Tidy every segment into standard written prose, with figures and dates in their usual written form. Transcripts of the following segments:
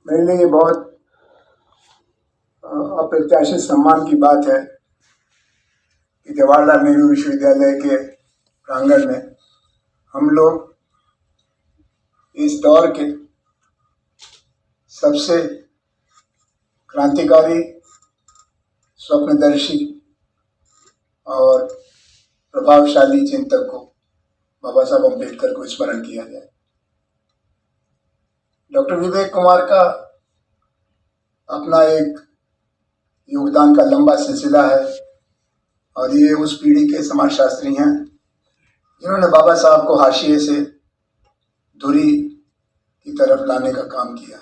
मेरे लिए ये बहुत अप्रत्याशित सम्मान की बात है कि जवाहरलाल नेहरू विश्वविद्यालय के प्रांगण में हम लोग इस दौर के सबसे क्रांतिकारी, स्वप्नदर्शी और प्रभावशाली चिंतक को बाबा साहब अम्बेडकर को स्मरण किया जाए। डॉक्टर विवेक कुमार का अपना एक योगदान का लंबा सिलसिला है और ये उस पीढ़ी के समाजशास्त्री हैं जिन्होंने बाबा साहब को हाशिए से धुरी की तरफ लाने का काम किया।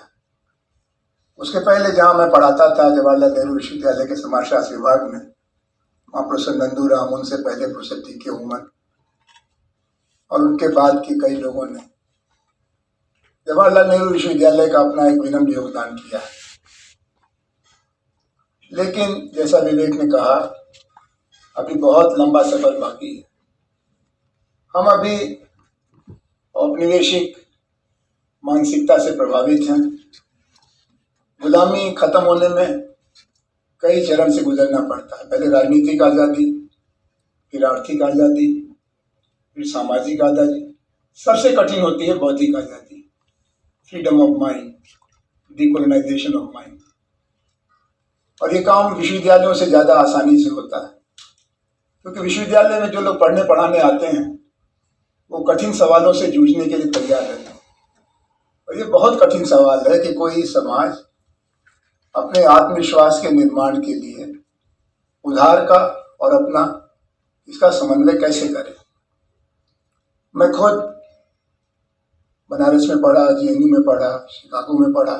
उसके पहले जहाँ मैं पढ़ाता था जवाहरलाल नेहरू विश्वविद्यालय के समाजशास्त्र विभाग में, वहाँ प्रोफेसर नंदूराम, उनसे पहले प्रोफेसर टी.के. उमन और उनके बाद के कई लोगों ने जवाहरलाल नेहरू विश्वविद्यालय का अपना एक विनम्र योगदान किया है। लेकिन जैसा विवेक ने कहा, अभी बहुत लंबा सफर बाकी है। हम अभी औपनिवेशिक मानसिकता से प्रभावित हैं। गुलामी खत्म होने में कई चरण से गुजरना पड़ता है। पहले राजनीतिक आज़ादी, फिर आर्थिक आज़ादी, फिर सामाजिक आज़ादी, सबसे कठिन होती है बौद्धिक आज़ादी, freedom of mind, decolonisation of mind. और ये काम विश्वविद्यालयों से ज़्यादा आसानी से होता है, क्योंकि विश्वविद्यालय में जो लोग पढ़ने पढ़ाने आते हैं वो कठिन सवालों से जूझने के लिए तैयार रहते हैं। और ये बहुत कठिन सवाल है कि कोई समाज अपने आत्मविश्वास के निर्माण के लिए उधार का और अपना इसका समन्वय कैसे करे। मैं खुद बनारस में पढ़ा, JNU में पढ़ा, शिकागो में पढ़ा,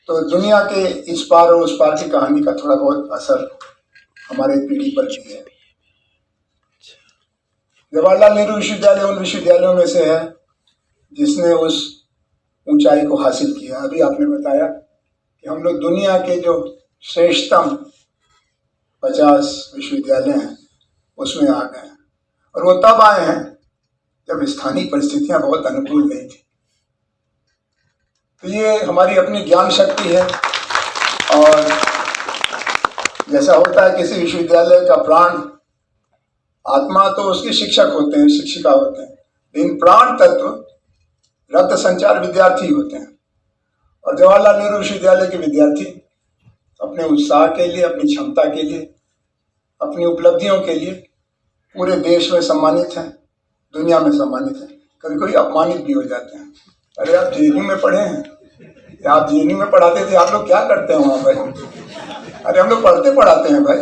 तो दुनिया के इस पार और उस पार की कहानी का थोड़ा बहुत असर हमारे पीढ़ी पर भी है। जवाहरलाल नेहरू विश्वविद्यालय उन विश्वविद्यालयों में से है जिसने उस ऊंचाई को हासिल किया। अभी आपने बताया कि हम लोग दुनिया के जो श्रेष्ठतम 50 विश्वविद्यालय हैं उसमें आ गए हैं, और वो तब आए हैं जब स्थानीय परिस्थितियां बहुत अनुकूल नहीं थी। तो ये हमारी अपनी ज्ञान शक्ति है। और जैसा होता है किसी विश्वविद्यालय का प्राण, आत्मा तो उसके शिक्षक होते हैं, शिक्षिका होते हैं, लेकिन प्राण तत्व रक्त संचार विद्यार्थी होते हैं। और जवाहरलाल नेहरू विश्वविद्यालय के विद्यार्थी अपने उत्साह के लिए, अपनी क्षमता के लिए, अपनी उपलब्धियों के लिए पूरे देश में सम्मानित हैं, दुनिया में सम्मानित हैं, कभी कभी अपमानित भी हो जाते हैं। अरे आप JNU में पढ़े हैं, या आप JNU में पढ़ाते थे, आप लोग क्या करते हैं वहाँ भाई? अरे हम लोग पढ़ते पढ़ाते हैं भाई।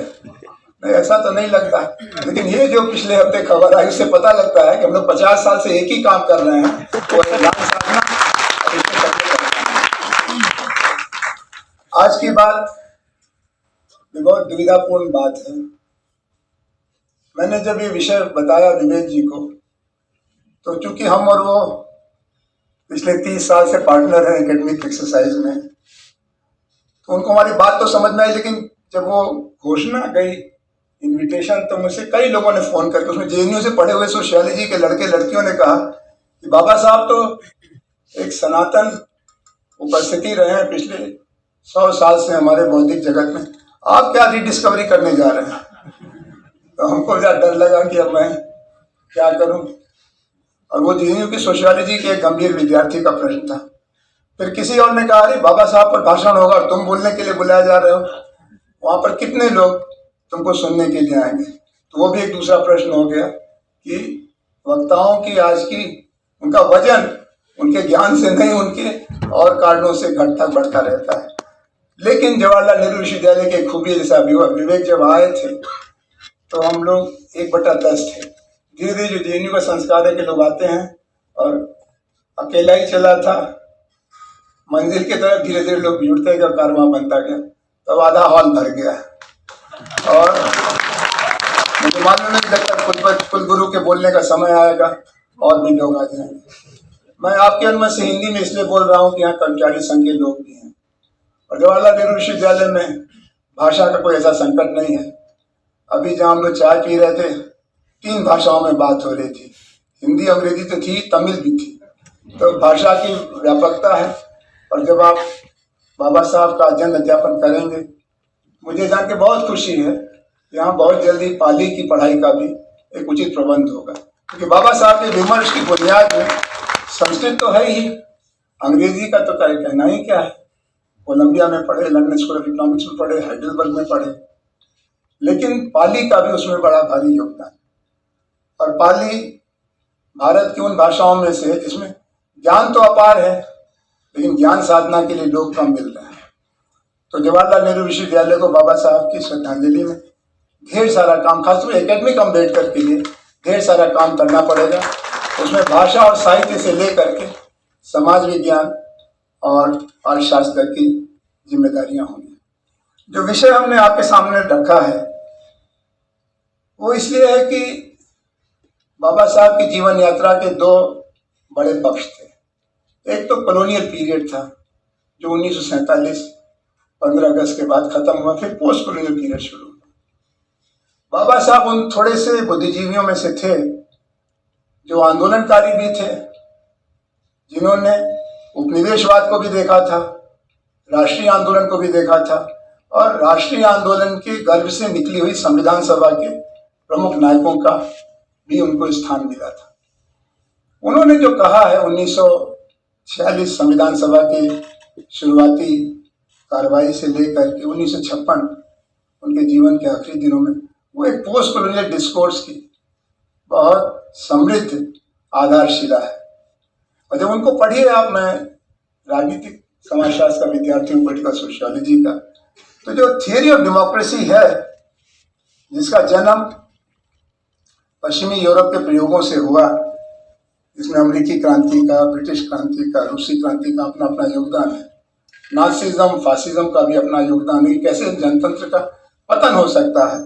नहीं, ऐसा तो नहीं लगता। लेकिन ये जो पिछले हफ्ते खबर आई, उससे पता लगता है कि हम लोग 50 साल से एक ही काम कर रहे हैं, वो ज्ञान साधना। आज की बात बहुत दुविधापूर्ण बात है। मैंने जब ये विषय बताया विवेक जी को, तो चूंकि हम और वो पिछले 30 साल से पार्टनर हैं एकेडमिक एक्सरसाइज में, तो उनको हमारी बात तो समझ में आई। लेकिन जब वो घोषणा गई, इनविटेशन, तो मुझसे कई लोगों ने फोन करके, उसमें JNU से पढ़े हुए सोशियोलॉजी के लड़के लड़कियों ने कहा कि बाबा साहब तो एक सनातन उपस्थिति रहे हैं पिछले 100 साल से हमारे बौद्धिक जगत में, आप क्या रिडिस्कवरी करने जा रहे हैं? तो हमको ज़्यादा डर लगा कि अब मैं क्या करूं। और वो JNU की सोशियोलॉजी के एक गंभीर विद्यार्थी का प्रश्न था। फिर किसी और ने कहा, अरे बाबा साहब पर भाषण होगा, तुम बोलने के लिए बुलाया जा रहे हो, वहाँ पर कितने लोग तुमको सुनने के लिए आएंगे? तो वो भी एक दूसरा प्रश्न हो गया कि वक्ताओं की आज की उनका वजन उनके ज्ञान से नहीं, उनके और कारणों से घटता बढ़ता रहता है। लेकिन जवाहरलाल नेहरू विश्वविद्यालय की खूबी, जैसा विवेक जब आए थे तो हम लोग 1/10 थे। धीरे धीरे जो JNU का संस्कार है कि लोग आते हैं और अकेला ही चला था मंजिल की तरफ, धीरे धीरे लोग जुड़ते गए, कारवां बनता गया, तब आधा हॉल भर गया। और मुझे मालूम नहीं, जब तक कुलगुरु के बोलने का समय आएगा और भी लोग आ जाएंगे। मैं आपके अनुमति से हिंदी में इसलिए बोल रहा हूँ कि यहाँ कर्मचारी संघ के लोग भी हैं। और जवाहरलाल नेहरू विश्वविद्यालय में भाषा का कोई ऐसा संकट नहीं है। अभी जहाँ हम लोग चाय पी रहे थे, 3 भाषाओं में बात हो रही थी, हिंदी, अंग्रेजी तो थी, तमिल भी थी। तो भाषा की व्यापकता है। और जब आप बाबा साहब का अध्ययन अध्यापन करेंगे, मुझे जान के बहुत खुशी है, यहाँ बहुत जल्दी पाली की पढ़ाई का भी एक उचित प्रबंध होगा, क्योंकि बाबा साहब के विमर्श की बुनियाद में संस्कृत तो है ही, अंग्रेजी का तो कहना ही क्या है। कोलंबिया में पढ़े, लंदन स्कूल ऑफ इकोनॉमिक्स में पढ़े, हाइडेलबर्ग में पढ़े, लेकिन पाली का भी उसमें बड़ा भारी योगदान। और पाली भारत की उन भाषाओं में से है जिसमें ज्ञान तो अपार है, लेकिन ज्ञान साधना के लिए लोग कम मिल रहे हैं। तो जवाहरलाल नेहरू विश्वविद्यालय को बाबा साहब की श्रद्धांजलि में ढेर सारा काम, खासतौर एकेडमिक अम्बेडकर के लिए ढेर सारा काम करना पड़ेगा। उसमें भाषा और साहित्य से लेकर के समाज विज्ञान और अर्थशास्त्र की जिम्मेदारियां होंगी। जो विषय हमने आपके सामने रखा है वो इसलिए है कि बाबा साहब की जीवन यात्रा के दो बड़े पक्ष थे। एक तो कॉलोनियल पीरियड था जो 1947 15 अगस्त के बाद खत्म हुआ, फिर पोस्ट कॉलोनियल पीरियड शुरू हुआ। बाबा साहब उन थोड़े से बुद्धिजीवियों में से थे जो आंदोलनकारी भी थे, जिन्होंने उपनिवेशवाद को भी देखा था, राष्ट्रीय आंदोलन को भी देखा था, और राष्ट्रीय आंदोलन के गर्भ से निकली हुई संविधान सभा के प्रमुख नायकों का भी उनको स्थान मिला था। उन्होंने जो कहा है 1946 संविधान सभा के शुरुआती कार्रवाई से लेकर के 1956 उनके जीवन के आखिरी दिनों में, वो एक पोस्ट कॉलोनियल डिस्कोर्स की बहुत समृद्ध आधारशिला है। और जब उनको पढ़िए आप, मैं राजनीतिक समाजशास्त्र का विद्यार्थी हूँ, पॉलिटिकल सोशियोलॉजी का, तो जो थियरी ऑफ डेमोक्रेसी है जिसका जन्म पश्चिमी यूरोप के प्रयोगों से हुआ, इसमें अमेरिकी क्रांति का, ब्रिटिश क्रांति का, रूसी क्रांति का अपना अपना योगदान है, नाजिज्म फासिज्म का भी अपना योगदान है, कैसे जनतंत्र का पतन हो सकता है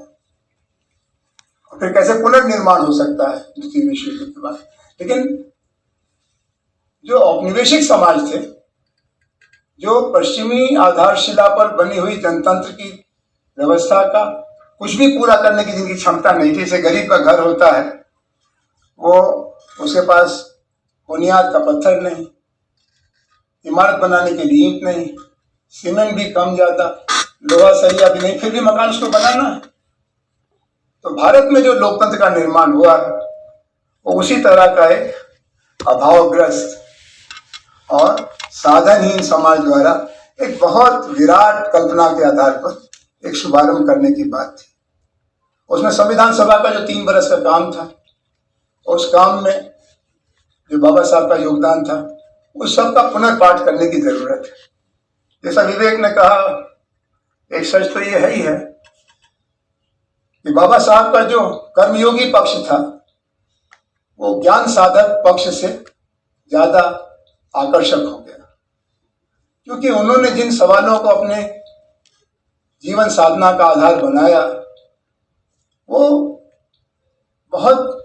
और फिर कैसे पुनर्निर्माण हो सकता है द्वितीय विश्व युद्ध के बाद। लेकिन जो औपनिवेशिक समाज थे, जो पश्चिमी आधारशिला पर बनी हुई जनतंत्र की व्यवस्था का कुछ भी पूरा करने की जिनकी क्षमता नहीं थी, जैसे गरीब का घर होता है, वो उसके पास बुनियाद का पत्थर नहीं, इमारत बनाने के लिए ईंट नहीं, सीमेंट भी कम ज्यादा, लोहा सरिया भी नहीं, फिर भी मकान उसको बनाना है। तो भारत में जो लोकतंत्र का निर्माण हुआ वो उसी तरह का एक अभावग्रस्त और साधनहीन समाज द्वारा एक बहुत विराट कल्पना के आधार पर एक शुभारंभ करने की बात थी। उसमें संविधान सभा का जो 3 बरस का काम था, उस काम में जो बाबा साहब का योगदान था, उस सब का पुनर्पाठ करने की जरूरत है। जैसा विवेक ने कहा, एक सच तो ये है ही है कि बाबा साहब का जो कर्मयोगी पक्ष था वो ज्ञान साधक पक्ष से ज्यादा आकर्षक हो गया, क्योंकि उन्होंने जिन सवालों को अपने जीवन साधना का आधार बनाया वो बहुत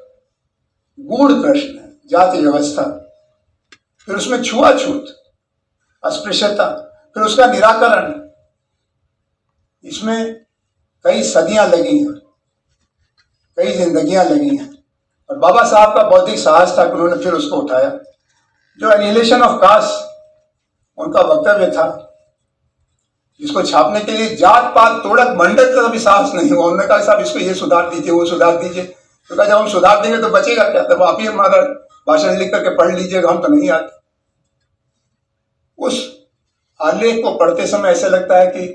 गूढ़ प्रश्न है। जाति व्यवस्था, फिर उसमें छुआछूत, अस्पृश्यता, फिर उसका निराकरण, इसमें कई सदियां लगी हैं, कई जिंदगियां लगी हैं। और बाबा साहब का बौद्धिक साहस था कि उन्होंने फिर उसको उठाया। जो एनिहिलेशन ऑफ कास्ट उनका वक्तव्य था, जिसको छापने के लिए जात पात तोड़क मंडल का भी साहस नहीं हुआ। उन्होंने कहा साहब इसको ये सुधार दीजिए, वो सुधार दीजिए। तो कहा जब हम सुधार देंगे तो बचेगा क्या, तब आप ही हमारा भाषण लिख करके पढ़ लीजिएगा, हम तो नहीं आते। उस आलेख को पढ़ते समय ऐसा लगता है कि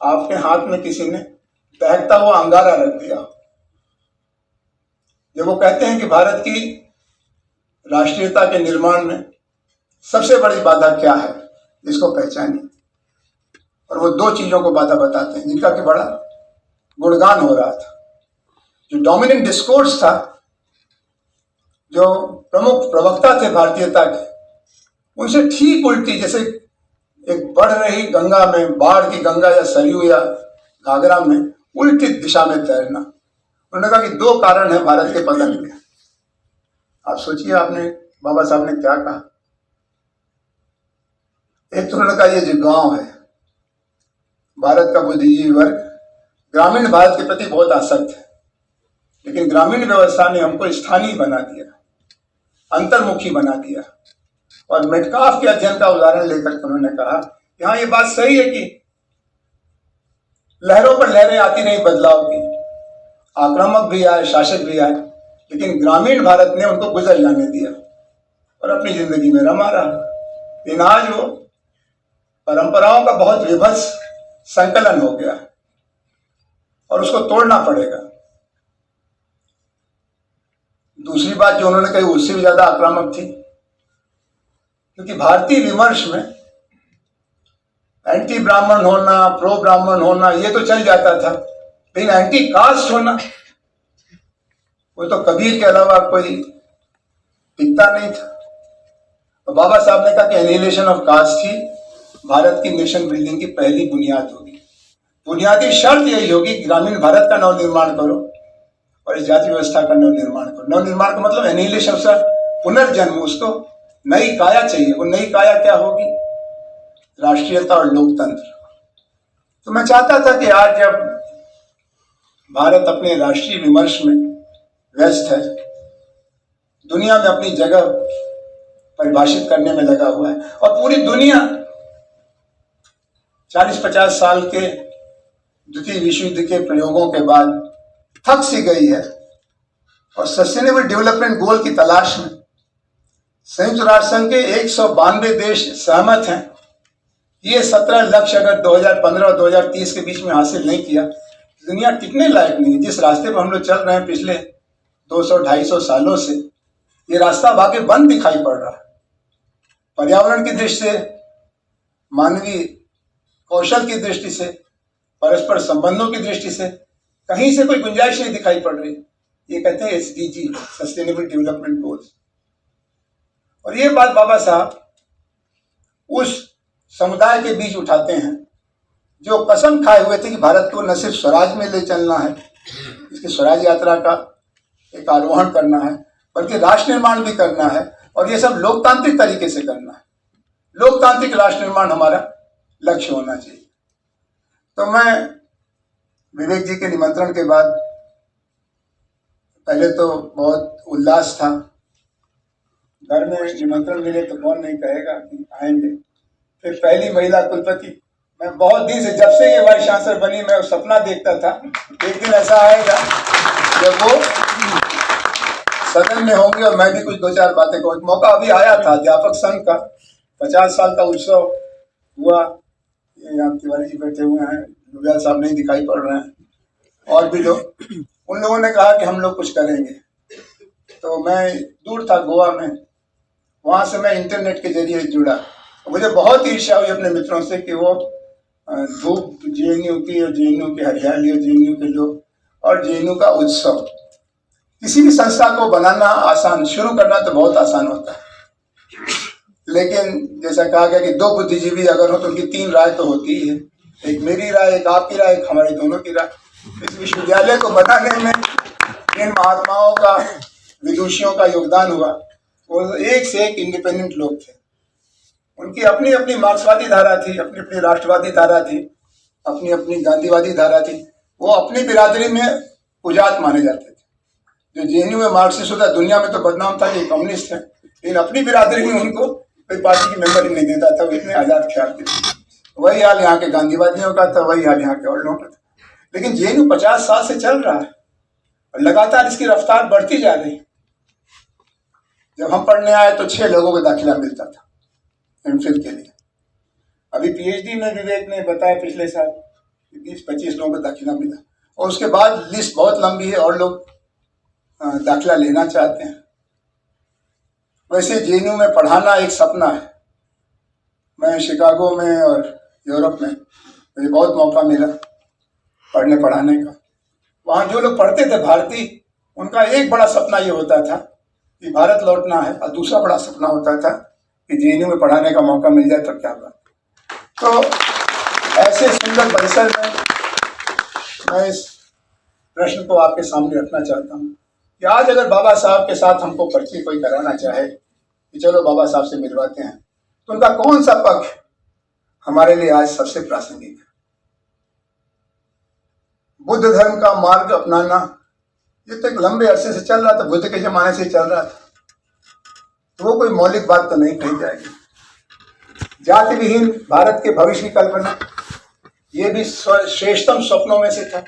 आपके हाथ में किसी ने दहकता हुआ अंगारा रख दिया। जब वो कहते हैं कि भारत की राष्ट्रीयता के निर्माण में सबसे बड़ी बाधा क्या है, इसको पहचानिए, और वो 2 चीजों को बाधा बताते हैं जिनका कि बड़ा गुणगान हो रहा था। जो डोमिनेंट डिस्कोर्स था, जो प्रमुख प्रवक्ता थे भारतीयता के, उनसे ठीक उल्टी, जैसे एक बढ़ रही गंगा में, बाढ़ की गंगा या सरयू या घाघरा में उल्टी दिशा में तैरना। उन्होंने कहा कि 2 कारण है भारत के पतन के। आप सोचिए आपने बाबा साहब ने क्या कहा। एक तो उन्होंने कहा ये जो गांव है, भारत का बुद्धिजीवी वर्ग ग्रामीण भारत के प्रति बहुत आसक्त है, लेकिन ग्रामीण व्यवस्था ने हमको स्थानीय बना दिया, अंतर्मुखी बना दिया। और मेटकाफ के अध्ययन का उदाहरण लेकर के उन्होंने कहा कि हाँ, ये बात सही है कि लहरों पर लहरें आती रही बदलाव की, आक्रामक भी आए, शासक भी आए, लेकिन ग्रामीण भारत ने उनको गुजर जाने दिया और अपनी जिंदगी में रमा रहा। लेकिन आज वो परंपराओं का बहुत विभत्स संकलन हो गया और उसको तोड़ना पड़ेगा। दूसरी बात जो उन्होंने कही उससे भी ज्यादा आक्रामक थी, क्योंकि भारतीय विमर्श में एंटी ब्राह्मण होना, प्रो ब्राह्मण होना ये तो चल जाता था, लेकिन एंटी कास्ट होना वो तो कबीर के अलावा कोई दिखता नहीं था। तो बाबा साहब ने कहा कि एनिहिलेशन ऑफ कास्ट ही भारत की नेशन बिल्डिंग की पहली बुनियाद होगी। बुनियादी शर्त यही होगी, ग्रामीण भारत का नवनिर्माण करो और इस जाति व्यवस्था का नवनिर्माण करो। नवनिर्माण का मतलब एनिहिलेशन से पुनर्जन्म, उसको नई काया चाहिए। वो नई काया क्या होगी? राष्ट्रीयता और लोकतंत्र। तो मैं चाहता था कि आज जब भारत अपने राष्ट्रीय विमर्श में व्यस्त है, दुनिया में अपनी जगह परिभाषित करने में लगा हुआ है और पूरी दुनिया 40-50 साल के द्वितीय विश्व युद्ध के प्रयोगों के बाद थक सी गई है और सस्टेनेबल डेवलपमेंट गोल की तलाश में संयुक्त राष्ट्र संघ के 192 देश सहमत हैं। ये 17 लक्ष्य अगर 2015 और 2030 के बीच में हासिल नहीं किया, दुनिया टिकने लायक नहीं है। जिस रास्ते पर हम लोग चल रहे हैं पिछले 200-250 सालों से, ये रास्ता वाकई बंद दिखाई पड़ रहा है। पर्यावरण की दृष्टि से, मानवीय कौशल की दृष्टि से, परस्पर संबंधों की दृष्टि से कहीं से कोई गुंजाइश नहीं दिखाई पड़ रही। ये कहते हैं SDG, सस्टेनेबल डेवलपमेंट गोल्स। और ये बात बाबा साहब उस समुदाय के बीच उठाते हैं जो कसम खाए हुए थे कि भारत को न सिर्फ स्वराज में ले चलना है, इसकी स्वराज यात्रा का एक आरोहण करना है, बल्कि राष्ट्र निर्माण भी करना है और ये सब लोकतांत्रिक तरीके से करना है। लोकतांत्रिक राष्ट्र निर्माण हमारा लक्ष्य होना चाहिए। तो मैं विवेक जी के निमंत्रण के बाद पहले तो बहुत उल्लास था। घर में निमंत्रण मिले तो कौन नहीं कहेगा कि आएंगे। फिर पहली महिला कुलपति, मैं बहुत दिन से, जब से ये वाइस चांसलर बनी, मैं सपना देखता था एक दिन ऐसा आएगा जब वो सदन में होंगे और मैं भी कुछ 2-4 बातें कहूँ। मौका अभी आया था, अध्यापक संघ का 50 साल का उत्सव हुआ। यहाँ तिवारी जी बैठे हुए हैं, लुबियाल साहब नहीं दिखाई पड़ रहे हैं, और भी लोग। उन लोगों ने कहा कि हम लोग कुछ करेंगे। तो मैं दूर था गोवा में, वहाँ से मैं इंटरनेट के जरिए जुड़ा। मुझे बहुत ईर्ष्या हुई अपने मित्रों से कि वो धूप JNU की और JNU की हरियाली और JNU के लोग और JNU का उत्सव। किसी भी संस्था को बनाना आसान, शुरू करना तो बहुत आसान होता है, लेकिन जैसा कहा गया कि 2 बुद्धिजीवी अगर हो तो उनकी 3 राय तो होती ही है। एक मेरी राय, एक आपकी राय, एक हमारी दोनों की राय। इस विश्वविद्यालय को बनाने में इन महात्माओं का, विदुषियों का योगदान हुआ। वो एक से एक इंडिपेंडेंट लोग थे। उनकी अपनी अपनी मार्क्सवादी धारा थी, अपनी अपनी राष्ट्रवादी धारा थी, अपनी अपनी गांधीवादी धारा थी। वो अपनी बिरादरी में उजात माने जाते थे। जो JNU में मार्क्सिस्ट होता, दुनिया में तो बदनाम था कि कम्युनिस्ट है, लेकिन अपनी बिरादरी में उनको कोई पार्टी की मेंबर ही नहीं देता था। वो इतने आजाद ख्याल थे। वही हाल यहाँ के गांधीवादियों का था, वही हाल यहाँ के और लोगों का था। लेकिन JNU 50 साल से चल रहा है और लगातार इसकी रफ्तार बढ़ती जा रही। जब हम पढ़ने आए तो 6 लोगों को दाखिला मिलता था MPhil के लिए। अभी PhD में विवेक ने बताया पिछले साल 20-25 लोगों को दाखिला मिला, और उसके बाद लिस्ट बहुत लंबी है और लोग दाखिला लेना चाहते हैं। वैसे JNU में पढ़ाना एक सपना है। मैं शिकागो में और यूरोप में मुझे बहुत मौका मिला पढ़ने पढ़ाने का। वहाँ जो लोग पढ़ते थे भारतीय, उनका एक बड़ा सपना ये होता था कि भारत लौटना है, और दूसरा बड़ा सपना होता था कि JNU में पढ़ाने का मौका मिल जाए तो क्या बात। तो ऐसे सुंदर परिसर में मैं इस प्रश्न को आपके सामने रखना चाहता हूँ कि आज अगर बाबा साहब के साथ हमको परिचय कोई कराना चाहे कि चलो बाबा साहब से मिलवाते हैं, तो उनका कौन सा पक्ष हमारे लिए आज सबसे प्रासंगिक है? बुद्ध धर्म का मार्ग अपनाना ये तो एक लंबे अरसे से चल रहा था, बुद्ध के जमाने से चल रहा था। तो वो कोई मौलिक बात तो नहीं कही जाएगी। जाति विहीन भारत के भविष्य की कल्पना, ये भी श्रेष्ठतम स्वप्नों में से था।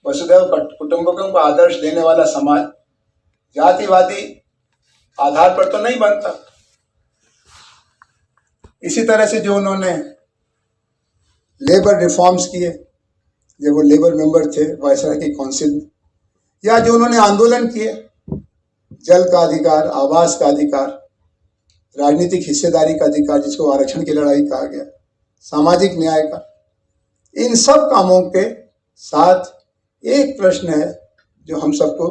वसुधैव कुटुंबकम को आदर्श देने वाला समाज जातिवादी आधार पर तो नहीं बनता। इसी तरह से जो उन्होंने लेबर रिफॉर्म्स किए, जब वो लेबर मेंबर थे वायसराय की काउंसिल में, या जो उन्होंने आंदोलन किए, जल का अधिकार, आवास का अधिकार, राजनीतिक हिस्सेदारी का अधिकार जिसको आरक्षण की लड़ाई कहा गया, सामाजिक न्याय का, इन सब कामों के साथ एक प्रश्न है जो हम सबको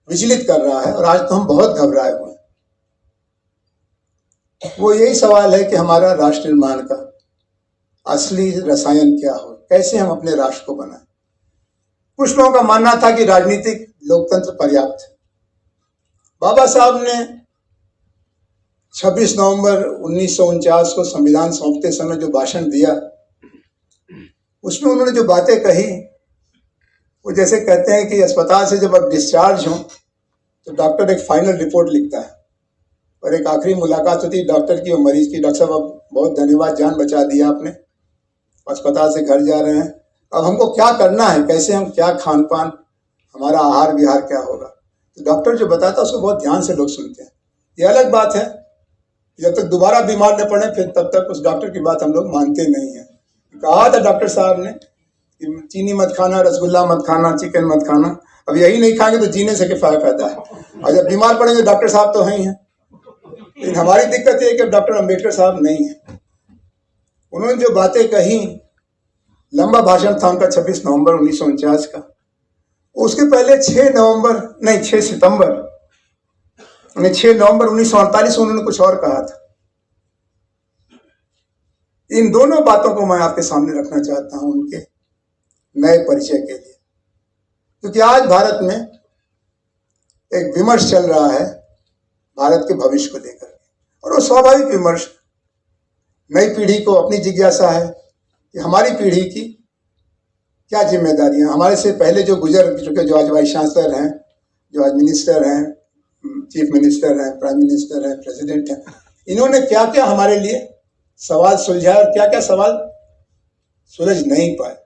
विचलित कर रहा है और आज तो हम बहुत घबराए हुए हैं। वो यही सवाल है कि हमारा राष्ट्र निर्माण का असली रसायन क्या हो, कैसे हम अपने राष्ट्र को बनाएं। कुछ लोगों का मानना था कि राजनीतिक लोकतंत्र पर्याप्त है। बाबा साहब ने 26 नवंबर 1949 को संविधान सौंपते समय जो भाषण दिया, उसमें उन्होंने जो बातें कही, वो जैसे कहते हैं कि अस्पताल से जब आप डिस्चार्ज हो तो डॉक्टर एक फाइनल रिपोर्ट लिखता है और एक आखिरी मुलाकात होती है डॉक्टर की और मरीज की। डॉक्टर साहब अब बहुत धन्यवाद, जान बचा दिया आपने, अस्पताल से घर जा रहे हैं, अब हमको क्या करना है, कैसे हम, क्या खान पान, हमारा आहार विहार क्या होगा। तो डॉक्टर जो बताता है उसको बहुत ध्यान से लोग सुनते हैं। ये अलग बात है, जब तक दोबारा बीमार न पड़े फिर तब तक उस डॉक्टर की बात हम लोग मानते नहीं हैं। कहा था डॉक्टर साहब ने कि चीनी मत खाना, रसगुल्ला मत खाना, चिकन मत खाना, अब यही नहीं खाएंगे तो जीने से क्या फायदा है। और जब बीमार पड़ेंगे डॉक्टर साहब तो हैं। लेकिन हमारी दिक्कत ये है कि डॉक्टर अंबेडकर साहब नहीं है। उन्होंने जो बातें कही, लंबा भाषण था उनका 26 नवंबर 1949 का। उसके पहले 6 सितंबर 1948 उन्होंने कुछ और कहा था। इन दोनों बातों को मैं आपके सामने रखना चाहता हूं उनके नए परिचय के लिए, क्योंकि आज भारत में एक विमर्श चल रहा है भारत के भविष्य को लेकर, और वो स्वाभाविक विमर्श। नई पीढ़ी को अपनी जिज्ञासा है कि हमारी पीढ़ी की क्या जिम्मेदारियां, हमारे से पहले जो गुजर चुके, जो आज वाइस चांसलर हैं, जो आज मिनिस्टर हैं, चीफ मिनिस्टर हैं, प्राइम मिनिस्टर हैं, प्रेसिडेंट हैं, इन्होंने क्या क्या हमारे लिए सवाल सुलझाए और क्या क्या सवाल सुलझ नहीं पाए।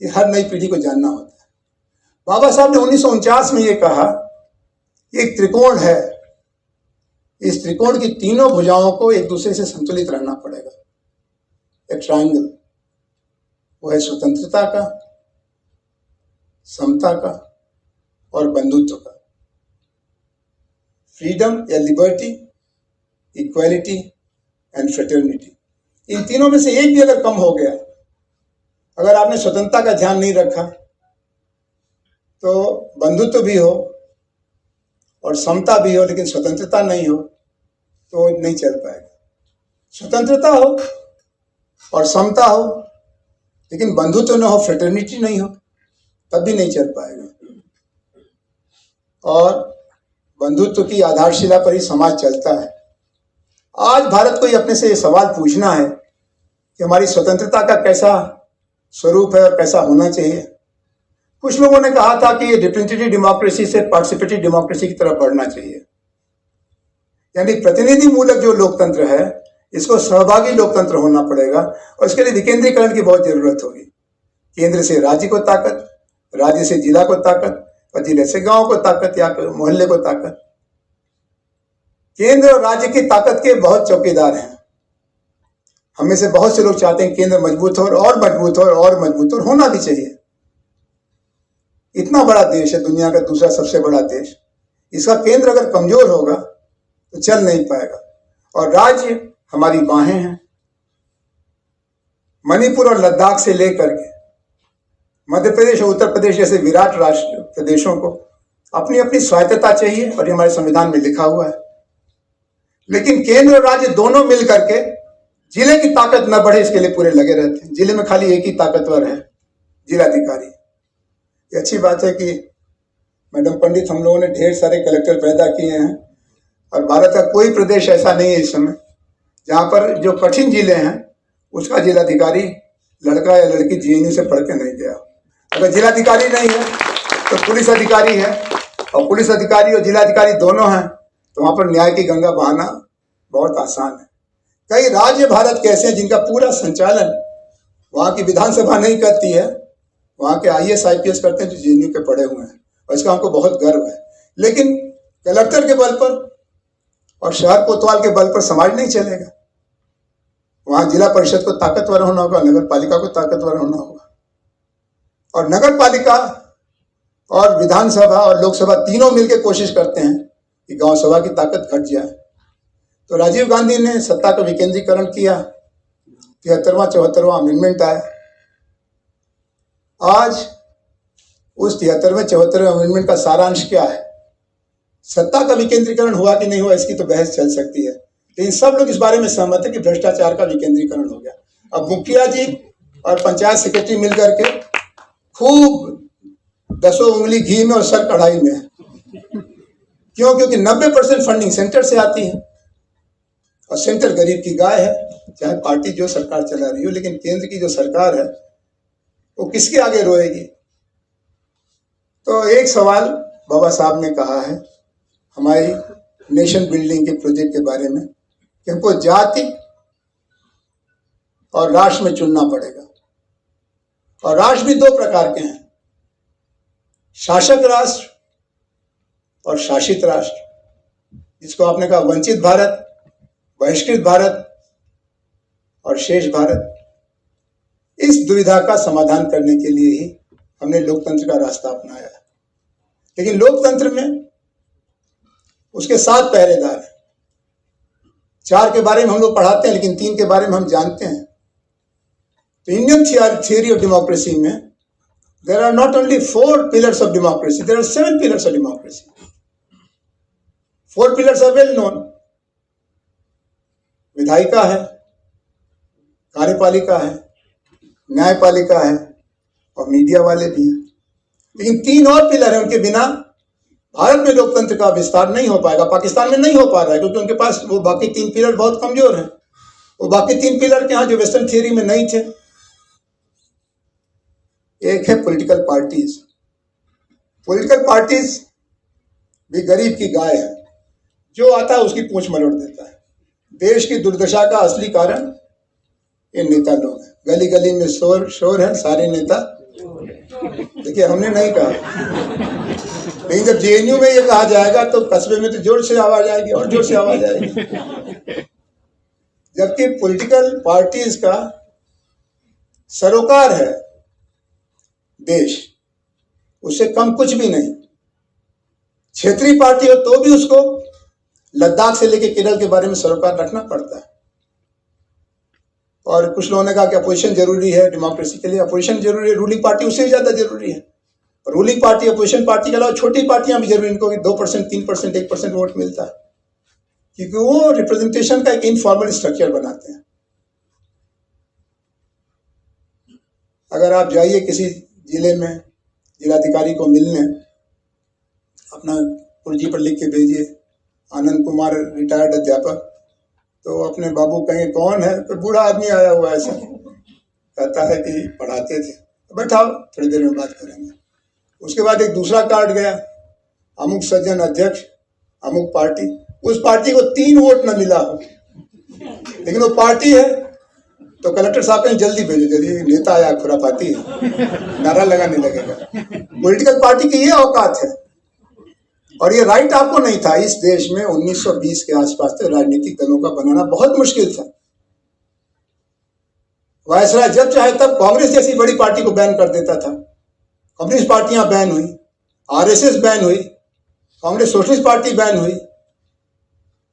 ये हर नई पीढ़ी को जानना होता है। बाबा साहब ने 1949 में ये कहा, एक त्रिकोण है, इस त्रिकोण की तीनों भुजाओं को एक दूसरे से संतुलित रहना पड़ेगा। एक ट्रायंगल, वो है स्वतंत्रता का, समता का और बंधुत्व का। फ्रीडम या लिबर्टी, इक्वालिटी एंड फ्रेटर्निटी। इन तीनों में से एक भी अगर कम हो गया, अगर आपने स्वतंत्रता का ध्यान नहीं रखा, तो बंधुत्व भी हो और समता भी हो लेकिन स्वतंत्रता नहीं हो तो नहीं चल पाएगा। स्वतंत्रता हो और समता हो लेकिन बंधुत्व न हो, फ्रेटर्निटी नहीं हो, तब भी नहीं चल पाएगा। और बंधुत्व की आधारशिला पर ही समाज चलता है। आज भारत को अपने से ये सवाल पूछना है कि हमारी स्वतंत्रता का कैसा स्वरूप है और कैसा होना चाहिए। कुछ लोगों ने कहा था कि ये रिप्रेजेंटेटिव डेमोक्रेसी से पार्टिसिपेटिव डेमोक्रेसी की तरफ बढ़ना चाहिए, यानी प्रतिनिधि मूलक जो लोकतंत्र है इसको सहभागी लोकतंत्र होना पड़ेगा, और इसके लिए विकेंद्रीकरण की बहुत जरूरत होगी। केंद्र से राज्य को ताकत, राज्य से जिला को ताकत, और जिले से गांव को ताकत या मोहल्ले को ताकत। केंद्र और राज्य की ताकत के बहुत चौकीदार हैं। हमें से बहुत से लोग चाहते हैं केंद्र मजबूत हो और मजबूत हो और मजबूत हो, और होना भी चाहिए। इतना बड़ा देश है, दुनिया का दूसरा सबसे बड़ा देश, इसका केंद्र अगर कमजोर होगा तो चल नहीं पाएगा। और राज्य हमारी बाहें हैं। मणिपुर और लद्दाख से लेकर के मध्य प्रदेश और उत्तर प्रदेश जैसे विराट राष्ट्र प्रदेशों को अपनी अपनी स्वायत्तता चाहिए, और ये हमारे संविधान में लिखा हुआ है। लेकिन केंद्र और राज्य दोनों मिल करके जिले की ताकत न बढ़े इसके लिए पूरे लगे रहते हैं। जिले में खाली एक ही ताकतवर है, जिलाधिकारी। ये अच्छी बात है कि मैडम पंडित, हम लोगों ने ढेर सारे कलेक्टर पैदा किए हैं, और भारत का कोई प्रदेश ऐसा नहीं है इस समय जहाँ पर जो कठिन जिले हैं उसका जिलाधिकारी लड़का या लड़की जेएनयू से पढ़ के नहीं गया। अगर जिलाधिकारी नहीं है तो पुलिस अधिकारी है, और पुलिस अधिकारी और जिलाधिकारी दोनों हैं तो वहां पर न्याय की गंगा बहाना बहुत आसान है। कई राज्य भारत के ऐसे हैं जिनका पूरा संचालन वहां की विधानसभा नहीं करती है, वहां के IAS IPS करते हैं जो JNU के पढ़े हुए हैं, और इसका हमको बहुत गर्व है। लेकिन कलेक्टर के बल पर और शहर कोतवाल के बल पर समाज नहीं चलेगा। वहां जिला परिषद को ताकतवर होना होगा, नगर पालिका को ताकतवर होना होगा, और नगर पालिका और विधानसभा और लोकसभा तीनों मिलकर कोशिश करते हैं कि गांव सभा की ताकत घट जाए। तो राजीव गांधी ने सत्ता का विकेंद्रीकरण किया, 73वां 74वां अमेंडमेंट आया। आज उस 73वें 74वें अमेंडमेंट का सारांश क्या है? सत्ता का विकेंद्रीकरण हुआ कि नहीं हुआ इसकी तो बहस चल सकती है, लेकिन सब लोग इस बारे में सहमत है कि भ्रष्टाचार का विकेंद्रीकरण हो गया। अब मुखिया जी और पंचायत सेक्रेटरी मिलकर के खूब 10 उंगली घी में और सर कढ़ाई में है। क्यों? क्योंकि 90% फंडिंग सेंटर से आती है, और सेंटर गरीब की गाय है, चाहे पार्टी जो सरकार चला रही हो। लेकिन केंद्र की जो सरकार है वो किसके आगे रोएगी? तो एक सवाल बाबा साहब ने कहा है हमारी नेशन बिल्डिंग के प्रोजेक्ट के बारे में कि हमको जाति और राष्ट्र में चुनना पड़ेगा, और राष्ट्र भी 2 प्रकार के हैं, शासक राष्ट्र और शासित राष्ट्र, जिसको आपने कहा वंचित भारत, बहिष्कृत भारत और शेष भारत। इस दुविधा का समाधान करने के लिए ही हमने लोकतंत्र का रास्ता अपनाया है। लेकिन लोकतंत्र में उसके 7 पहरेदार हैं। 4 के बारे में हम लोग पढ़ाते हैं, लेकिन 3 के बारे में हम जानते हैं। तो इंडियन थियरी ऑफ डेमोक्रेसी में there are not only 4 pillars of democracy, there are 7 pillars of democracy. 4 pillars are well known. विधायिका है, कार्यपालिका है, न्यायपालिका है, और मीडिया वाले भी हैं। लेकिन 3 और पिलर हैं, उनके बिना भारत में लोकतंत्र का विस्तार नहीं हो पाएगा। पाकिस्तान में नहीं हो पा रहा है क्योंकि उनके पास वो बाकी 3 पिलर बहुत कमजोर हैं। वो बाकी 3 पिलर के यहाँ जो वेस्टर्न थियरी में नहीं थे। एक है पॉलिटिकल पार्टीज। पॉलिटिकल पार्टीज भी गरीब की गाय है, जो आता है उसकी पूंछ मरोड़ देता है। देश की दुर्दशा का असली कारण ये नेता लोग हैं। गली गली में शोर है, सारे नेता। देखिए हमने नहीं कहा, लेकिन जब JNU में ये कहा जाएगा तो कस्बे में तो जोर से आवाज आएगी, और जोर से आवाज आएगी। जबकि पॉलिटिकल पार्टीज का सरोकार है देश, उससे कम कुछ भी नहीं। क्षेत्रीय पार्टी हो तो भी उसको लद्दाख से लेकर केरल के बारे में सरोकार रखना पड़ता है। और कुछ लोगों ने कहा कि अपोजिशन जरूरी है डेमोक्रेसी के लिए। अपोजिशन जरूरी है, रूलिंग पार्टी उससे ज्यादा जरूरी है। रूलिंग पार्टी अपोजिशन पार्टी के अलावा छोटी पार्टियां भी जरूरी, इनको 2%, 3%, 1% वोट मिलता है, क्योंकि वो रिप्रेजेंटेशन का एक इनफॉर्मल स्ट्रक्चर बनाते हैं। अगर आप जाइए किसी जिले में जिलाधिकारी को मिलने, अपना कुर्जी पर लिख के भेजिए आनंद कुमार रिटायर्ड अध्यापक, तो अपने बाबू कहेंगे कौन है? तो बूढ़ा आदमी आया हुआ ऐसा कहता है कि पढ़ाते थे। बैठाओ, थोड़ी देर में बात करेंगे। उसके बाद एक दूसरा कार्ड गया, अमुक सज्जन अध्यक्ष अमुक पार्टी। उस पार्टी को 3 वोट न मिला हो, लेकिन वो पार्टी है, तो कलेक्टर साहब कहें जल्दी भेजो, जल्दी नेता आया, खुरापाती है, नारा लगाने लगेगा। पॉलिटिकल पार्टी की ये औकात है, और ये राइट आपको नहीं था। इस देश में 1920 के आसपास तक राजनीतिक दलों का बनाना बहुत मुश्किल था। वायसराय जब चाहे तब कांग्रेस जैसी बड़ी पार्टी को बैन कर देता था। कम्युनिस्ट पार्टियां बैन हुई, RSS बैन हुई, कांग्रेस सोशलिस्ट पार्टी बैन हुई।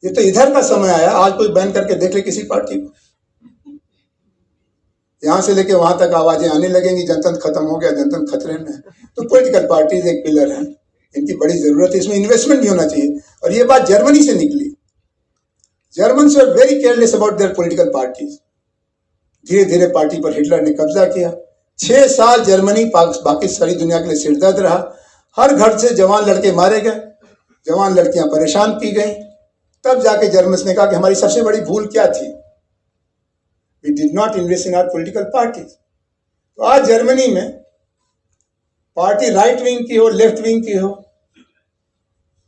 ये तो इधर का समय आया, आज कोई बैन करके देख ले किसी पार्टी को, यहां से लेके वहां तक आवाजें आने लगेंगी जनतंत्र खत्म हो गया, जनतंत्र खतरे में। तो पॉलिटिकल पार्टीज एक पिलर है, इनकी बड़ी जरूरत है, इसमें इन्वेस्टमेंट भी होना चाहिए। और ये बात जर्मनी से निकली। Germans were very careless about their political parties. धीरे धीरे पार्टी पर हिटलर ने कब्जा किया। 6 साल जर्मनी बाकी सारी दुनिया के लिए सिरदर्द रहा। हर घर से जवान लड़के मारे गए, जवान लड़कियां परेशान की गई। तब जाके जर्मन्स ने कहा कि हमारी सबसे बड़ी भूल क्या थी, we did not invest in our political parties. तो आज जर्मनी में पार्टी राइट विंग की हो, लेफ्ट विंग की हो,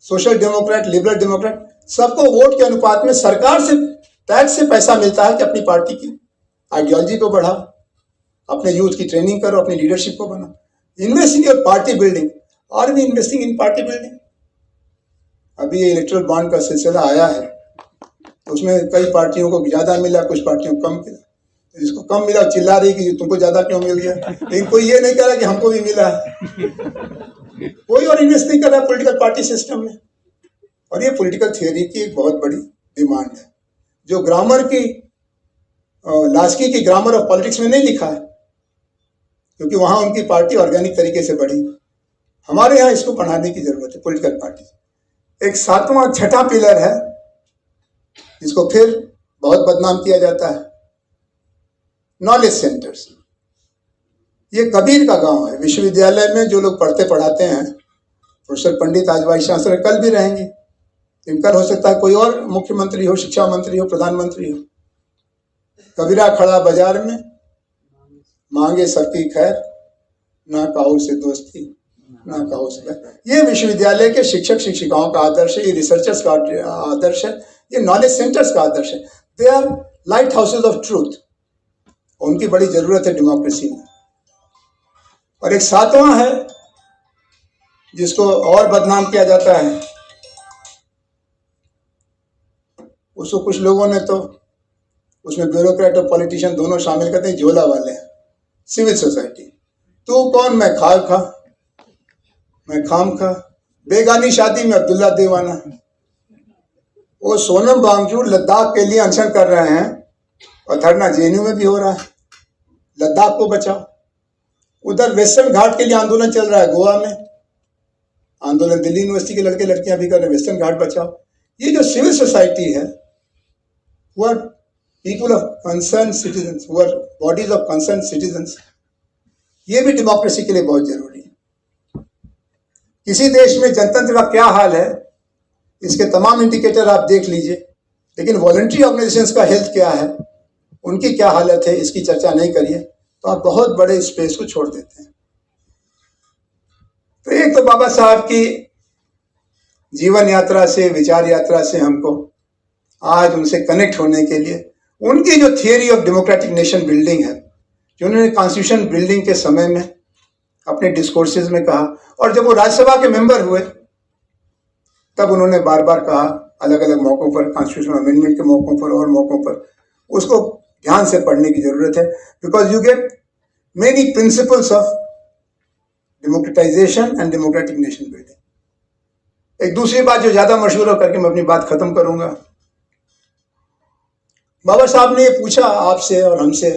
सोशल डेमोक्रेट, लिबरल डेमोक्रेट, सबको वोट के अनुपात में सरकार से टैक्स से पैसा मिलता है कि अपनी पार्टी की आइडियोलॉजी को बढ़ाओ, अपने यूथ की ट्रेनिंग करो, अपनी लीडरशिप को बनाओ, invest in your party building. Are we investing in party building? अभी ये इलेक्ट्रल बॉन्ड का सिलसिला आया है तो उसमें कई पार्टियों को ज़्यादा मिला, कुछ पार्टियों को कम मिला। जिसको कम मिला चिल्ला रही कि तुमको ज़्यादा क्यों मिल गया, लेकिन कोई ये नहीं कह रहा कि हमको भी मिला है। कोई और इन्वेस्ट नहीं कर रहा पॉलिटिकल पार्टी सिस्टम में। और ये पॉलिटिकल थियोरी की एक बहुत बड़ी डिमांड है जो ग्रामर की लास्की की ग्रामर ऑफ पॉलिटिक्स में नहीं लिखा है, क्योंकि वहां उनकी पार्टी ऑर्गेनिक तरीके से बढ़ी। हमारे यहाँ इसको बढ़ाने की जरूरत है पॉलिटिकल पार्टी। एक सातवां छठा पिलर है जिसको फिर बहुत बदनाम किया जाता है, नॉलेज सेंटर्स। ये कबीर का गांव है। विश्वविद्यालय में जो लोग पढ़ते पढ़ाते हैं, प्रोफेसर पंडित आज वाइस चांसलर कल भी रहेंगे, कल हो सकता है कोई और मुख्यमंत्री हो, शिक्षा मंत्री हो, प्रधानमंत्री हो। कबीरा खड़ा बाजार में, मांगे सबकी खैर, ना काहू से दोस्ती ना काहू से बैर। ये विश्वविद्यालय के शिक्षक शिक्षिकाओं का आदर्श है, ये रिसर्चर्स का आदर्श है, ये नॉलेज सेंटर्स का आदर्श है। They are lighthouses of truth. उनकी बड़ी जरूरत है डेमोक्रेसी में। और एक सातवां है जिसको और बदनाम किया जाता है, उसको कुछ लोगों ने तो उसमें ब्यूरोक्रेट और पॉलिटिशियन दोनों शामिल करते हैं, झोला वाले हैं, सिविल सोसाइटी। तू कौन मैं खाब खा, मैं खाम खा, बेगानी शादी में अब्दुल्ला दीवाना। वो सोनम वांगचुक लद्दाख के लिए अनशन कर रहे हैं और धरना जेएनयू में भी हो रहा है, लद्दाख को बचाओ। उधर वेस्टर्न घाट के लिए आंदोलन चल रहा है गोवा में, आंदोलन दिल्ली यूनिवर्सिटी के लड़के लड़कियां भी कर रहे हैं, वेस्टर्न घाट बचाओ। ये जो सिविल सोसाइटी है, who are people of concerned citizens, who are bodies of concerned citizens, ये भी डेमोक्रेसी के लिए बहुत जरूरी है। किसी देश में जनतंत्र का क्या हाल है, इसके तमाम इंडिकेटर आप देख लीजिए, लेकिन वॉलंटरी ऑर्गेनाइजेशंस का हेल्थ क्या है, उनकी क्या हालत है, इसकी चर्चा नहीं करिए तो आप बहुत बड़े स्पेस को छोड़ देते हैं। तो एक तो बाबा साहब की जीवन यात्रा से, विचार यात्रा से हमको आज उनसे कनेक्ट होने के लिए उनकी जो theory of democratic nation building है, जो उन्होंने कॉन्स्टिट्यूशन बिल्डिंग के समय में अपने डिस्कोर्सेज में कहा, और जब वो राज्यसभा के मेंबर हुए तब उन्होंने बार बार कहा, अलग अलग मौकों पर, कॉन्स्टिट्यूशन अमेंडमेंट के मौकों पर और मौकों पर, उसको ध्यान से पढ़ने की जरूरत है। Because you get many principles of democratisation and democratic nation building. एक दूसरी बात जो ज्यादा मशहूर हो करके मैं अपनी बात खत्म करूंगा, बाबा साहब ने ये पूछा आपसे और हमसे,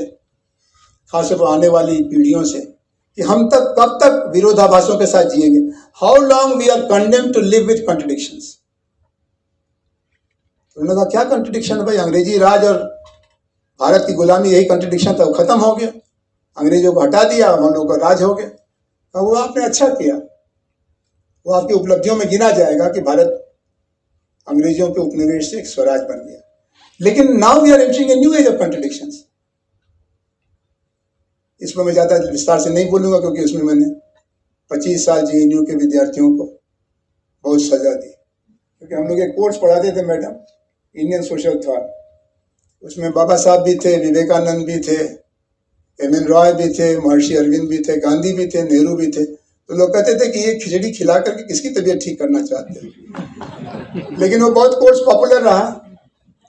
खासतौर पर आने वाली पीढ़ियों से, कि हम तक कब तक विरोधाभासों के साथ जिएंगे। How long we are condemned to live with contradictions. उन्होंने कहा क्या कॉन्ट्रडिक्शन है भाई, अंग्रेजी राज और भारत की गुलामी यही कॉन्ट्रडिक्शन था, वो खत्म हो गया, अंग्रेजों को हटा दिया, हम लोगों का राज हो गया। वो आपने अच्छा किया, वो आपकी उपलब्धियों में गिना जाएगा कि भारत अंग्रेजों के उपनिवेश से एक स्वराज बन गया। लेकिन now we are entering a new age of contradictions. इस पर मैं ज्यादा विस्तार से नहीं बोलूंगा, क्योंकि उसमें मैंने 25 साल जेएनयू के विद्यार्थियों को बहुत सजा दी। क्योंकि हम लोग एक कोर्स पढ़ाते थे मैडम, इंडियन सोशल थॉट, उसमें बाबा साहब भी थे, विवेकानंद भी थे, एम.एन. रॉय भी थे, महर्षि अरविंद भी थे, गांधी भी थे, नेहरू भी थे। तो लोग कहते थे कि ये खिचड़ी खिला करके किसकी तबीयत ठीक करना चाहते हैं। लेकिन वो बहुत कोर्स पॉपुलर रहा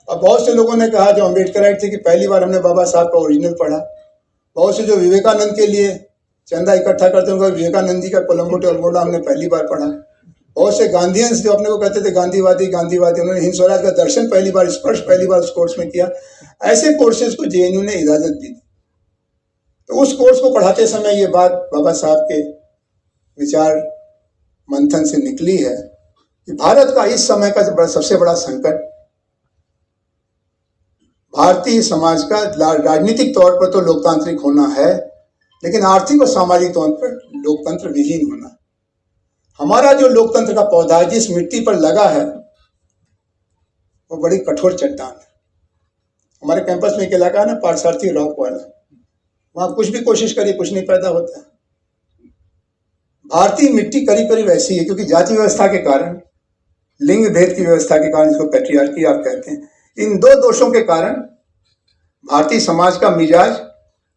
और बहुत से लोगों ने कहा, जो अम्बेडकराइट थे, कि पहली बार हमने बाबा साहब का ओरिजिनल पढ़ा। बहुत से जो विवेकानंद के लिए चंदा इकट्ठा करते होंगे, विवेकानंद जी का कोलंबो टोलमोडा हमने पहली बार पढ़ा। बहुत से गांधीयंस जो अपने को कहते थे गांधीवादी गांधीवादी, उन्होंने हिंद स्वराज का दर्शन पहली बार, स्पर्श पहली बार उस कोर्स में किया। ऐसे कोर्सेज को जेएनयू ने इजाजत दी। तो उस कोर्स को पढ़ाते समय ये बात बाबा साहब के विचार मंथन से निकली है कि भारत का इस समय का सबसे बड़ा संकट भारतीय समाज का राजनीतिक तौर पर तो लोकतांत्रिक होना है, लेकिन आर्थिक और सामाजिक तौर पर लोकतंत्र विहीन होना। हमारा जो लोकतंत्र का पौधा जिस मिट्टी पर लगा है वो बड़ी कठोर चट्टान है। हमारे कैंपस में एक इलाका है ना, पार्थसारथी रॉक वाला, वहां कुछ भी कोशिश करिए कुछ नहीं पैदा होता। भारतीय मिट्टी करीब करीब ऐसी है, क्योंकि जाति व्यवस्था के कारण लिंग भेद की व्यवस्था के कारण, इसको पैट्रियार्की आप कहते हैं, इन दो दोषों के कारण भारतीय समाज का मिजाज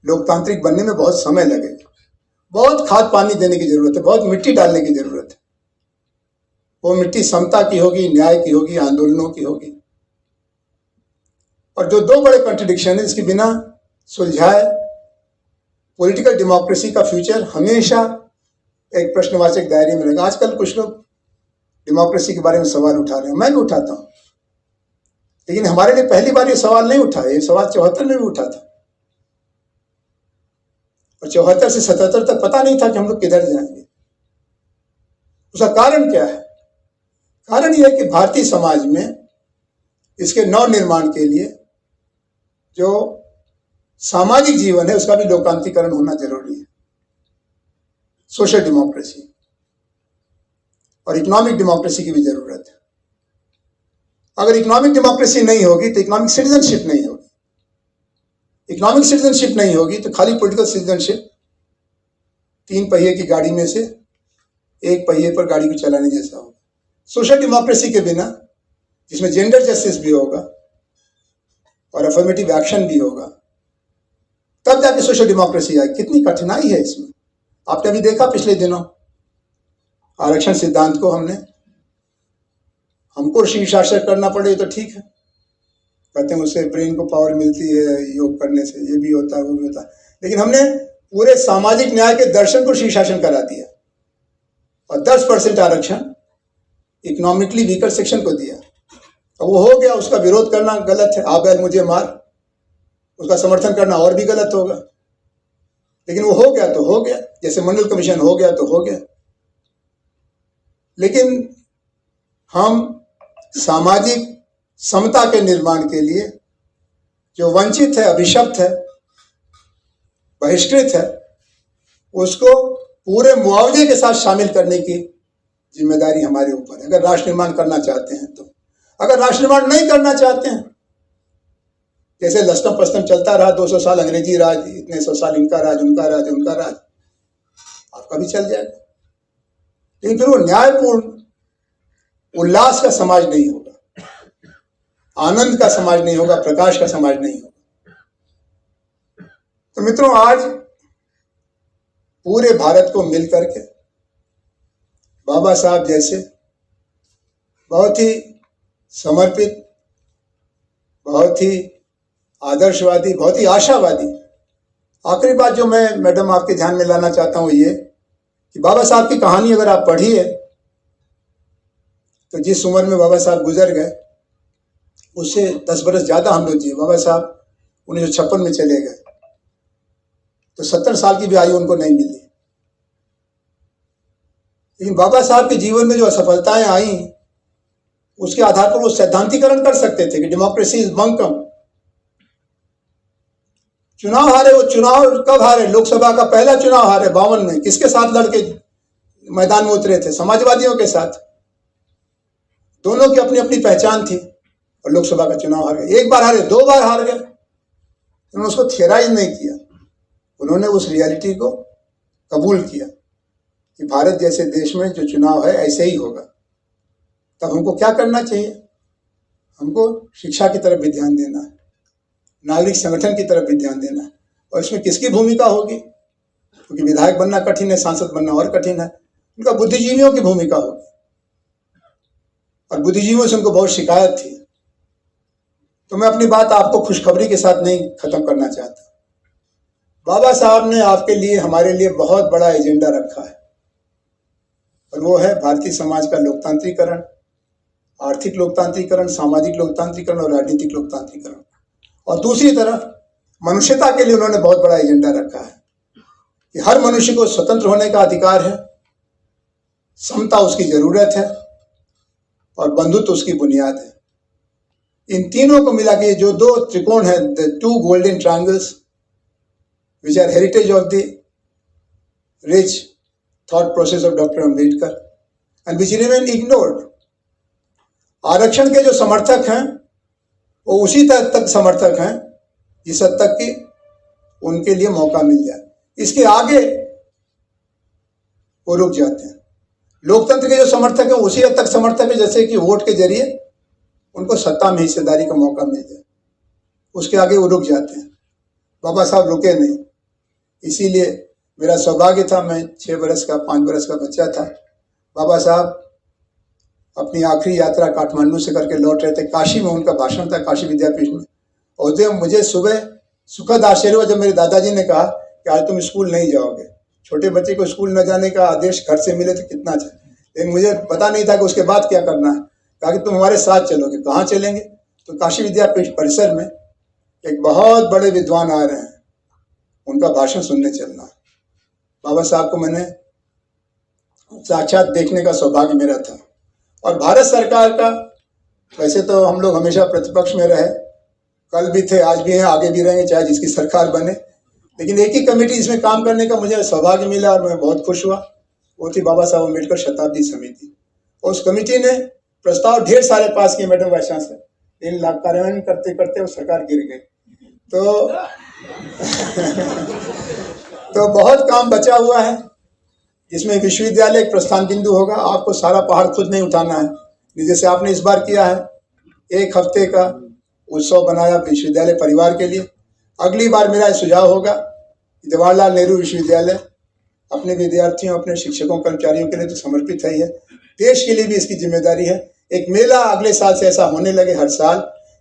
लोकतांत्रिक बनने में बहुत समय लगेगा। बहुत खाद पानी देने की जरूरत है, बहुत मिट्टी डालने की जरूरत है। वो मिट्टी समता की होगी, न्याय की होगी, आंदोलनों की होगी। और जो दो बड़े कॉन्ट्रडिक्शन है, इसके बिना सुलझाए पॉलिटिकल डेमोक्रेसी का फ्यूचर हमेशा एक प्रश्नवाचक दायरे में रहेगा। आजकल कुछ लोग डेमोक्रेसी के बारे में सवाल उठा रहे हैं, मैं भी उठाता हूँ, लेकिन हमारे लिए पहली बार ये सवाल नहीं उठा। ये सवाल 74 में भी उठा था, और 74 से 77 तक पता नहीं था कि हम लोग किधर जाएंगे। उसका कारण क्या है? कारण यह है कि भारतीय समाज में इसके नव निर्माण के लिए जो सामाजिक जीवन है उसका भी लोकांतरीकरण होना जरूरी है। सोशल डेमोक्रेसी और इकोनॉमिक डेमोक्रेसी की भी जरूरत है। अगर इकोनॉमिक डेमोक्रेसी नहीं होगी तो इकोनॉमिक सिटीजनशिप नहीं होगी। इकोनॉमिक सिटीजनशिप नहीं होगी तो खाली पॉलिटिकल सिटीजनशिप 3 पहिए की गाड़ी में से 1 पहिए पर गाड़ी को चलाने जैसा होगा। सोशल डेमोक्रेसी के बिना, जिसमें जेंडर जस्टिस भी होगा और अफर्मेटिव एक्शन भी होगा, तब जाके सोशल डेमोक्रेसी आएगी। कितनी कठिनाई है इसमें। आपने अभी देखा पिछले दिनों आरक्षण सिद्धांत को हमको शीर्षासन करना पड़े तो ठीक है, कहते हैं उससे ब्रेन को पावर मिलती है, योग करने से ये भी होता है वो भी होता है, लेकिन हमने पूरे सामाजिक न्याय के दर्शन को शीर्षासन करा दिया और 10% आरक्षण इकोनॉमिकली वीकर सेक्शन को दिया। और वो हो गया, उसका विरोध करना गलत है, आ बैल मुझे मार, उसका समर्थन करना और भी गलत होगा। लेकिन वो हो गया तो हो गया, जैसे मंडल कमीशन हो गया तो हो गया। लेकिन हम सामाजिक समता के निर्माण के लिए जो वंचित है, अभिशप्त है, बहिष्कृत है, उसको पूरे मुआवजे के साथ शामिल करने की जिम्मेदारी हमारे ऊपर है, अगर राष्ट्र निर्माण करना चाहते हैं तो। अगर राष्ट्र निर्माण नहीं करना चाहते हैं, जैसे लश्कम पश्चिम चलता रहा 200 साल अंग्रेजी राज, इतने 100 साल इनका राज, उनका राज, उनका राज, आपका भी चल जाएगा। लेकिन फिर वो न्यायपूर्ण उल्लास का समाज नहीं होगा, आनंद का समाज नहीं होगा, प्रकाश का समाज नहीं होगा। तो मित्रों, आज पूरे भारत को मिलकर के बाबा साहब जैसे बहुत ही समर्पित, बहुत ही आदर्शवादी, बहुत ही आशावादी। आखिरी बात जो मैं मैडम आपके ध्यान में लाना चाहता हूँ ये कि बाबा साहब की कहानी अगर आप पढ़िए तो जिस उम्र में बाबा साहब गुजर गए उससे 10 बरस ज़्यादा हम लोग जिए। बाबा साहब 1956 में चले गए तो 70 साल की भी आयु उनको नहीं मिली। लेकिन बाबा साहब के जीवन में जो असफलताएं आई उसके आधार पर वो सैद्धांतिकरण कर सकते थे कि डेमोक्रेसी इज बंकम। चुनाव हारे, वो चुनाव कब हारे? लोकसभा का पहला चुनाव हारे 52 में। किसके साथ लड़के मैदान में उतरे थे? समाजवादियों के साथ। दोनों की अपनी अपनी पहचान थी और लोकसभा का चुनाव हार गए। 1 बार हारे, 2 बार हार गए। उन्होंने उसको थियराइज नहीं किया, उन्होंने उस रियलिटी को कबूल किया कि भारत जैसे देश में जो चुनाव है ऐसे ही होगा। तब हमको क्या करना चाहिए? हमको शिक्षा की तरफ भी ध्यान देना है, नागरिक संगठन की तरफ भी ध्यान देना है। और इसमें किसकी भूमिका होगी? क्योंकि विधायक बनना कठिन है, सांसद बनना और कठिन है, उनका बुद्धिजीवियों की भूमिका होगी। और बुद्धिजीवियों से उनको बहुत शिकायत थी। तो मैं अपनी बात आपको खुशखबरी के साथ नहीं खत्म करना चाहता। बाबा साहब ने आपके लिए, हमारे लिए बहुत बड़ा एजेंडा रखा है, और वो है भारतीय समाज का लोकतांत्रिकरण, आर्थिक लोकतांत्रिकरण, सामाजिक लोकतांत्रिकरण और राजनीतिक लोकतांत्रिकरण। और दूसरी तरफ मनुष्यता के लिए उन्होंने बहुत बड़ा एजेंडा रखा है कि हर मनुष्य को स्वतंत्र होने का अधिकार है, समता उसकी जरूरत है और बंधुत्व उसकी बुनियाद है। इन तीनों को मिला के जो 2 त्रिकोण है, the 2 golden triangles which are heritage of the rich thought process of Dr. Ambedkar and which remain ignored. आरक्षण के जो समर्थक हैं वो उसी तक समर्थक हैं जिस हद तक कि उनके लिए मौका मिल जाए। इसके आगे वो रुक जाते हैं। लोकतंत्र के जो समर्थक है उसी हद तक समर्थक है जैसे कि वोट के जरिए उनको सत्ता में हिस्सेदारी का मौका मिल जाए, उसके आगे वो रुक जाते हैं। बाबा साहब रुके नहीं, इसीलिए मेरा सौभाग्य था, मैं 6 बरस का 5 बरस का बच्चा था, बाबा साहब अपनी आखिरी यात्रा काठमांडू से करके लौट रहे थे। काशी में उनका भाषण था, काशी विद्यापीठ में। और जब मुझे सुबह सुखद आश्चर्य हुआ जब मेरे दादाजी ने कहा कि आज तुम स्कूल नहीं जाओगे। छोटे बच्चे को स्कूल न जाने का आदेश घर से मिले तो कितना अच्छा, लेकिन मुझे पता नहीं था कि उसके बाद क्या करना है। कहा कि तुम हमारे साथ चलोगे। कहाँ चलेंगे? तो काशी विद्यापीठ परिसर में एक बहुत बड़े विद्वान आ रहे हैं, उनका भाषण सुनने चलना है। बाबा साहब को मैंने साक्षात देखने का सौभाग्य मेरा था। और भारत सरकार का, वैसे तो हम लोग हमेशा प्रतिपक्ष में रहे, कल भी थे, आज भी हैं, आगे भी रहेंगे, चाहे जिसकी सरकार बने, लेकिन एक ही कमेटी इसमें काम करने का मुझे सौभाग्य मिला और मैं बहुत खुश हुआ। वो थी बाबा साहब अम्बेडकर शताब्दी समिति। और उस कमेटी ने प्रस्ताव ढेर सारे पास किए मैडम वाइस चांसलर, लेकिन कार्यान्वयन करते करते वो सरकार गिर गई। तो बहुत काम बचा हुआ है, जिसमें विश्वविद्यालय एक प्रस्थान बिंदु होगा। आपको सारा पहाड़ खुद नहीं उठाना है, जैसे आपने इस बार किया है। 1 हफ्ते का उत्सव बनाया विश्वविद्यालय परिवार के लिए। अगली बार मेरा सुझाव होगा कि जवाहरलाल नेहरू विश्वविद्यालय अपने विद्यार्थियों, अपने शिक्षकों, कर्मचारियों के लिए तो समर्पित है ही है, देश के लिए भी इसकी जिम्मेदारी है। एक मेला अगले साल से ऐसा होने लगे हर साल,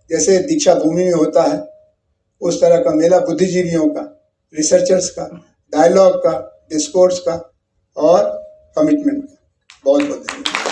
जैसे दीक्षा भूमि में होता है, उस तरह का मेला बुद्धिजीवियों का, रिसर्चर्स का, डायलॉग का, डिस्कोर्स का और कमिटमेंट का। बहुत बहुत धन्यवाद।